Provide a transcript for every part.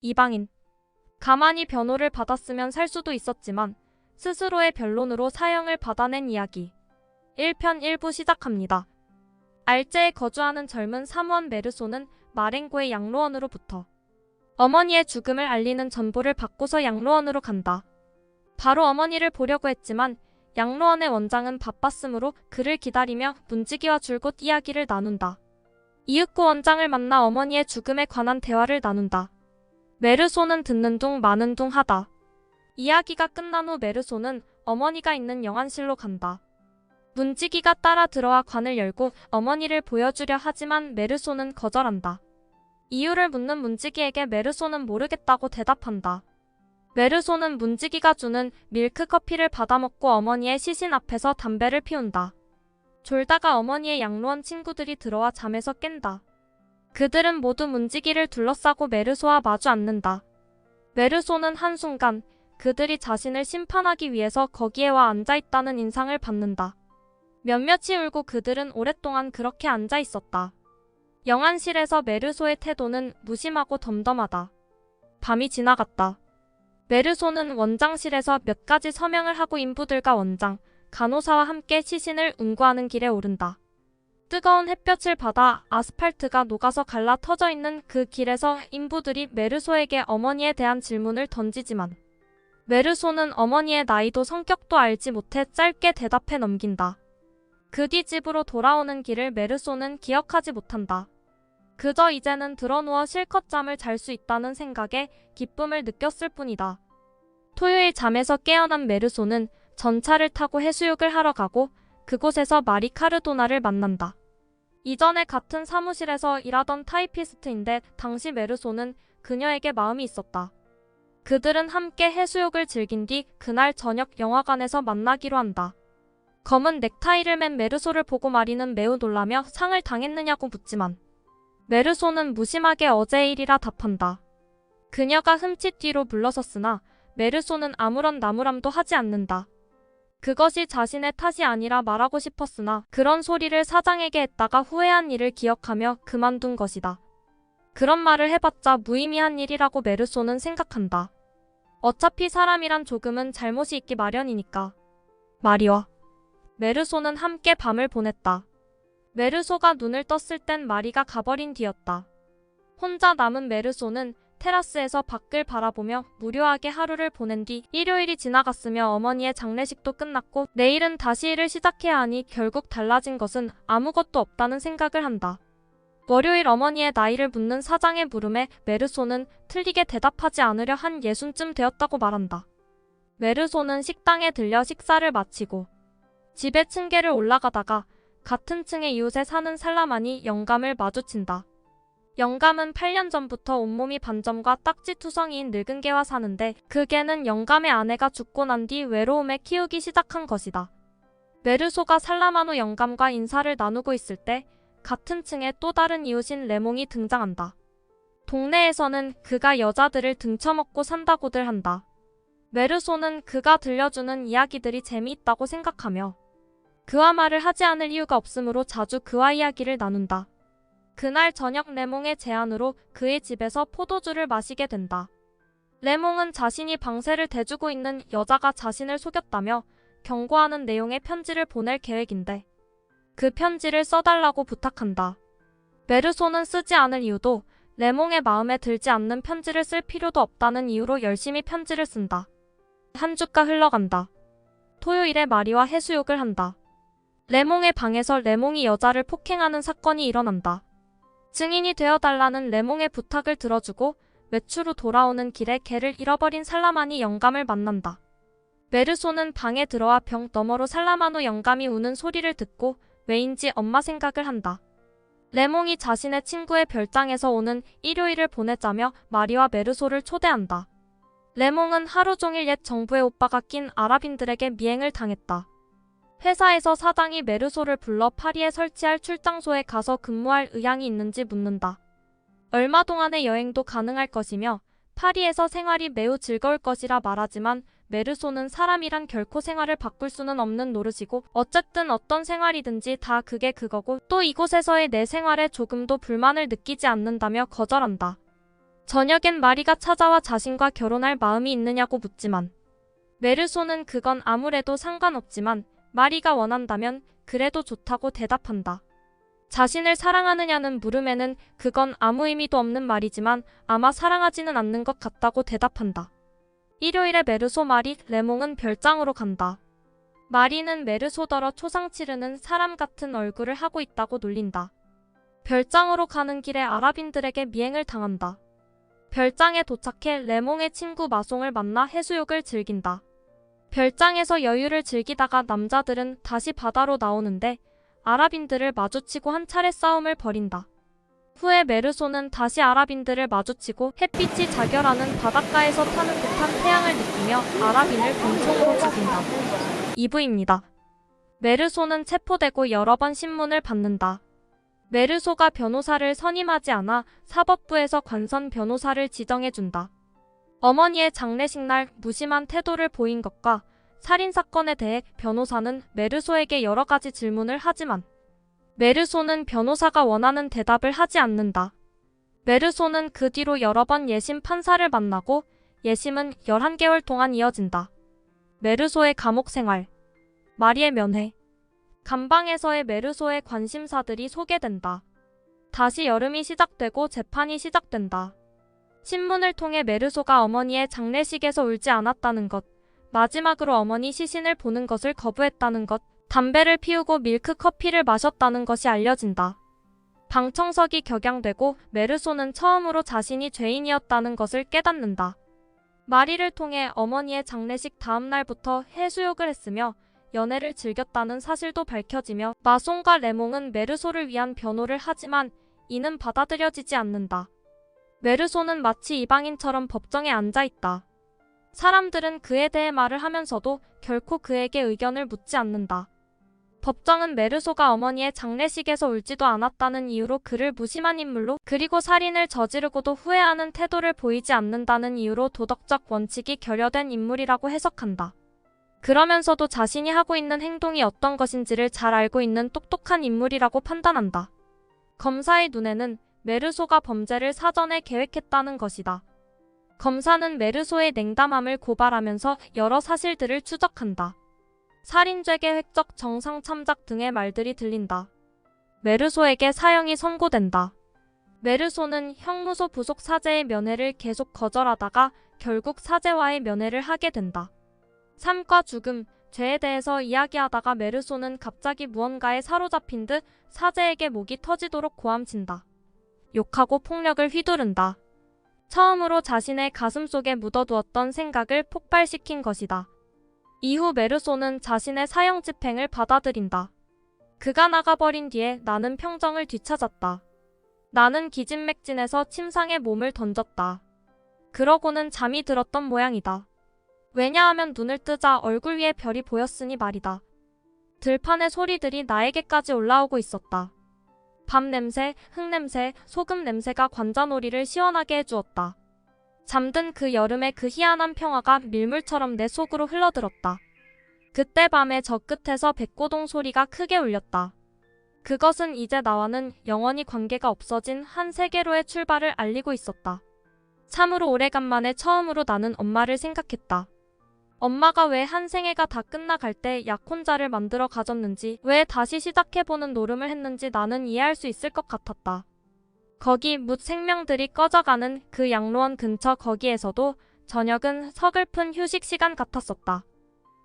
이방인. 가만히 변호를 받았으면 살 수도 있었지만 스스로의 변론으로 사형을 받아낸 이야기. 1편 1부 시작합니다. 알제에 거주하는 젊은 사무원 메르소는 마렌고의 양로원으로부터 어머니의 죽음을 알리는 전보를 받고서 양로원으로 간다. 바로 어머니를 보려고 했지만 양로원의 원장은 바빴으므로 그를 기다리며 문지기와 줄곧 이야기를 나눈다. 이윽고 원장을 만나 어머니의 죽음에 관한 대화를 나눈다. 메르소는 듣는 둥 마는 둥 하다. 이야기가 끝난 후 메르소는 어머니가 있는 영안실로 간다. 문지기가 따라 들어와 관을 열고 어머니를 보여주려 하지만 메르소는 거절한다. 이유를 묻는 문지기에게 메르소는 모르겠다고 대답한다. 메르소는 문지기가 주는 밀크커피를 받아먹고 어머니의 시신 앞에서 담배를 피운다. 졸다가 어머니의 양로원 친구들이 들어와 잠에서 깬다. 그들은 모두 문지기를 둘러싸고 메르소와 마주 앉는다. 메르소는 한순간 그들이 자신을 심판하기 위해서 거기에 와 앉아있다는 인상을 받는다. 몇몇이 울고 그들은 오랫동안 그렇게 앉아있었다. 영안실에서 메르소의 태도는 무심하고 덤덤하다. 밤이 지나갔다. 메르소는 원장실에서 몇 가지 서명을 하고 인부들과 원장, 간호사와 함께 시신을 운구하는 길에 오른다. 뜨거운 햇볕을 받아 아스팔트가 녹아서 갈라 터져 있는 그 길에서 인부들이 메르소에게 어머니에 대한 질문을 던지지만 메르소는 어머니의 나이도 성격도 알지 못해 짧게 대답해 넘긴다. 그 뒤 집으로 돌아오는 길을 메르소는 기억하지 못한다. 그저 이제는 드러누워 실컷 잠을 잘 수 있다는 생각에 기쁨을 느꼈을 뿐이다. 토요일 잠에서 깨어난 메르소는 전차를 타고 해수욕을 하러 가고 그곳에서 마리 카르도나를 만난다. 이전에 같은 사무실에서 일하던 타이피스트인데 당시 메르소는 그녀에게 마음이 있었다. 그들은 함께 해수욕을 즐긴 뒤 그날 저녁 영화관에서 만나기로 한다. 검은 넥타이를 맨 메르소를 보고 마리는 매우 놀라며 상을 당했느냐고 묻지만 메르소는 무심하게 어제의 일이라 답한다. 그녀가 흠칫 뒤로 물러섰으나 메르소는 아무런 나무람도 하지 않는다. 그것이 자신의 탓이 아니라 말하고 싶었으나 그런 소리를 사장에게 했다가 후회한 일을 기억하며 그만둔 것이다. 그런 말을 해봤자 무의미한 일이라고 메르소는 생각한다. 어차피 사람이란 조금은 잘못이 있기 마련이니까. 마리와 메르소는 함께 밤을 보냈다. 메르소가 눈을 떴을 땐 마리가 가버린 뒤였다. 혼자 남은 메르소는 테라스에서 밖을 바라보며 무료하게 하루를 보낸 뒤 일요일이 지나갔으며 어머니의 장례식도 끝났고 내일은 다시 일을 시작해야 하니 결국 달라진 것은 아무것도 없다는 생각을 한다. 월요일 어머니의 나이를 묻는 사장의 물음에 메르소는 틀리게 대답하지 않으려 한 예순쯤 되었다고 말한다. 메르소는 식당에 들려 식사를 마치고 집의 층계를 올라가다가 같은 층의 이웃에 사는 살라만이 영감을 마주친다. 영감은 8년 전부터 온몸이 반점과 딱지투성이인 늙은 개와 사는데 그 개는 영감의 아내가 죽고 난 뒤 외로움에 키우기 시작한 것이다. 메르소가 살라마노 영감과 인사를 나누고 있을 때 같은 층의 또 다른 이웃인 레몽이 등장한다. 동네에서는 그가 여자들을 등쳐먹고 산다고들 한다. 메르소는 그가 들려주는 이야기들이 재미있다고 생각하며 그와 말을 하지 않을 이유가 없으므로 자주 그와 이야기를 나눈다. 그날 저녁 레몽의 제안으로 그의 집에서 포도주를 마시게 된다. 레몽은 자신이 방세를 대주고 있는 여자가 자신을 속였다며 경고하는 내용의 편지를 보낼 계획인데 그 편지를 써달라고 부탁한다. 메르소는 쓰지 않을 이유도 레몽의 마음에 들지 않는 편지를 쓸 필요도 없다는 이유로 열심히 편지를 쓴다. 한 주가 흘러간다. 토요일에 마리와 해수욕을 한다. 레몽의 방에서 레몽이 여자를 폭행하는 사건이 일어난다. 증인이 되어달라는 레몽의 부탁을 들어주고 외출 후 돌아오는 길에 개를 잃어버린 살라만이 영감을 만난다. 메르소는 방에 들어와 벽 너머로 살라마노 영감이 우는 소리를 듣고 왜인지 엄마 생각을 한다. 레몽이 자신의 친구의 별장에서 오는 일요일을 보내자며 마리와 메르소를 초대한다. 레몽은 하루 종일 옛 정부의 오빠가 낀 아랍인들에게 미행을 당했다. 회사에서 사장이 메르소를 불러 파리에 설치할 출장소에 가서 근무할 의향이 있는지 묻는다. 얼마 동안의 여행도 가능할 것이며 파리에서 생활이 매우 즐거울 것이라 말하지만 메르소는 사람이란 결코 생활을 바꿀 수는 없는 노릇이고 어쨌든 어떤 생활이든지 다 그게 그거고 또 이곳에서의 내 생활에 조금도 불만을 느끼지 않는다며 거절한다. 저녁엔 마리가 찾아와 자신과 결혼할 마음이 있느냐고 묻지만 메르소는 그건 아무래도 상관없지만 마리가 원한다면 그래도 좋다고 대답한다. 자신을 사랑하느냐는 물음에는 그건 아무 의미도 없는 말이지만 아마 사랑하지는 않는 것 같다고 대답한다. 일요일에 메르소 마리 레몽은 별장으로 간다. 마리는 메르소더러 초상치르는 사람 같은 얼굴을 하고 있다고 놀린다. 별장으로 가는 길에 아랍인들에게 미행을 당한다. 별장에 도착해 레몽의 친구 마송을 만나 해수욕을 즐긴다. 별장에서 여유를 즐기다가 남자들은 다시 바다로 나오는데 아랍인들을 마주치고 한 차례 싸움을 벌인다. 후에 메르소는 다시 아랍인들을 마주치고 햇빛이 자결하는 바닷가에서 타는 듯한 태양을 느끼며 아랍인을 권총으로 죽인다. 2부입니다. 메르소는 체포되고 여러 번 신문을 받는다. 메르소가 변호사를 선임하지 않아 사법부에서 관선 변호사를 지정해준다. 어머니의 장례식 날 무심한 태도를 보인 것과 살인사건에 대해 변호사는 메르소에게 여러 가지 질문을 하지만 메르소는 변호사가 원하는 대답을 하지 않는다. 메르소는 그 뒤로 여러 번 예심 판사를 만나고 예심은 11개월 동안 이어진다. 메르소의 감옥 생활, 마리의 면회, 감방에서의 메르소의 관심사들이 소개된다. 다시 여름이 시작되고 재판이 시작된다. 신문을 통해 메르소가 어머니의 장례식에서 울지 않았다는 것, 마지막으로 어머니 시신을 보는 것을 거부했다는 것, 담배를 피우고 밀크 커피를 마셨다는 것이 알려진다. 방청석이 격양되고 메르소는 처음으로 자신이 죄인이었다는 것을 깨닫는다. 마리를 통해 어머니의 장례식 다음 날부터 해수욕을 했으며 연애를 즐겼다는 사실도 밝혀지며 마송과 레몽은 메르소를 위한 변호를 하지만 이는 받아들여지지 않는다. 메르소는 마치 이방인처럼 법정에 앉아있다. 사람들은 그에 대해 말을 하면서도 결코 그에게 의견을 묻지 않는다. 법정은 메르소가 어머니의 장례식에서 울지도 않았다는 이유로 그를 무심한 인물로 그리고 살인을 저지르고도 후회하는 태도를 보이지 않는다는 이유로 도덕적 원칙이 결여된 인물이라고 해석한다. 그러면서도 자신이 하고 있는 행동이 어떤 것인지를 잘 알고 있는 똑똑한 인물이라고 판단한다. 검사의 눈에는 메르소가 범죄를 사전에 계획했다는 것이다. 검사는 메르소의 냉담함을 고발하면서 여러 사실들을 추적한다. 살인죄 계획적 정상 참작 등의 말들이 들린다. 메르소에게 사형이 선고된다. 메르소는 형무소 부속 사제의 면회를 계속 거절하다가 결국 사제와의 면회를 하게 된다. 삶과 죽음, 죄에 대해서 이야기하다가 메르소는 갑자기 무언가에 사로잡힌 듯 사제에게 목이 터지도록 고함친다. 욕하고 폭력을 휘두른다. 처음으로 자신의 가슴 속에 묻어두었던 생각을 폭발시킨 것이다. 이후 메르소는 자신의 사형 집행을 받아들인다. 그가 나가버린 뒤에 나는 평정을 되찾았다. 나는 기진맥진해서 침상에 몸을 던졌다. 그러고는 잠이 들었던 모양이다. 왜냐하면 눈을 뜨자 얼굴 위에 별이 보였으니 말이다. 들판의 소리들이 나에게까지 올라오고 있었다. 밤 냄새, 흙 냄새, 소금 냄새가 관자놀이를 시원하게 해주었다. 잠든 그 여름의 그 희한한 평화가 밀물처럼 내 속으로 흘러들었다. 그때 밤에 저 끝에서 백고동 소리가 크게 울렸다. 그것은 이제 나와는 영원히 관계가 없어진 한 세계로의 출발을 알리고 있었다. 참으로 오래간만에 처음으로 나는 엄마를 생각했다. 엄마가 왜 한 생애가 다 끝나갈 때 약혼자를 만들어 가졌는지, 왜 다시 시작해보는 노름을 했는지 나는 이해할 수 있을 것 같았다. 거기 묻 생명들이 꺼져가는 그 양로원 근처 거기에서도 저녁은 서글픈 휴식 시간 같았었다.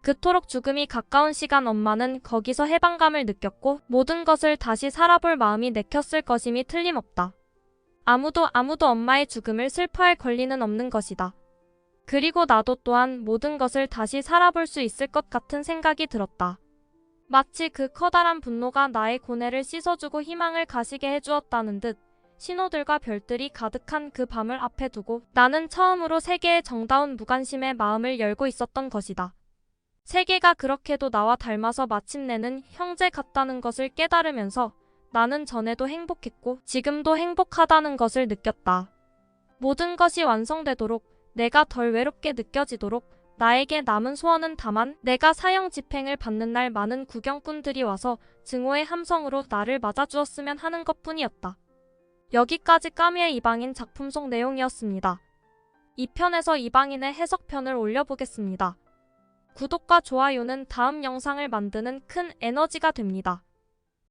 그토록 죽음이 가까운 시간 엄마는 거기서 해방감을 느꼈고 모든 것을 다시 살아볼 마음이 내켰을 것임이 틀림없다. 아무도 엄마의 죽음을 슬퍼할 권리는 없는 것이다. 그리고 나도 또한 모든 것을 다시 살아볼 수 있을 것 같은 생각이 들었다. 마치 그 커다란 분노가 나의 고뇌를 씻어주고 희망을 가시게 해주었다는 듯 신호들과 별들이 가득한 그 밤을 앞에 두고 나는 처음으로 세계의 정다운 무관심에 마음을 열고 있었던 것이다. 세계가 그렇게도 나와 닮아서 마침내는 형제 같다는 것을 깨달으면서 나는 전에도 행복했고 지금도 행복하다는 것을 느꼈다. 모든 것이 완성되도록 내가 덜 외롭게 느껴지도록 나에게 남은 소원은 다만 내가 사형 집행을 받는 날 많은 구경꾼들이 와서 증오의 함성으로 나를 맞아주었으면 하는 것뿐이었다. 여기까지 까미의 이방인 작품 속 내용이었습니다. 2편에서 이방인의 해석편을 올려보겠습니다. 구독과 좋아요는 다음 영상을 만드는 큰 에너지가 됩니다.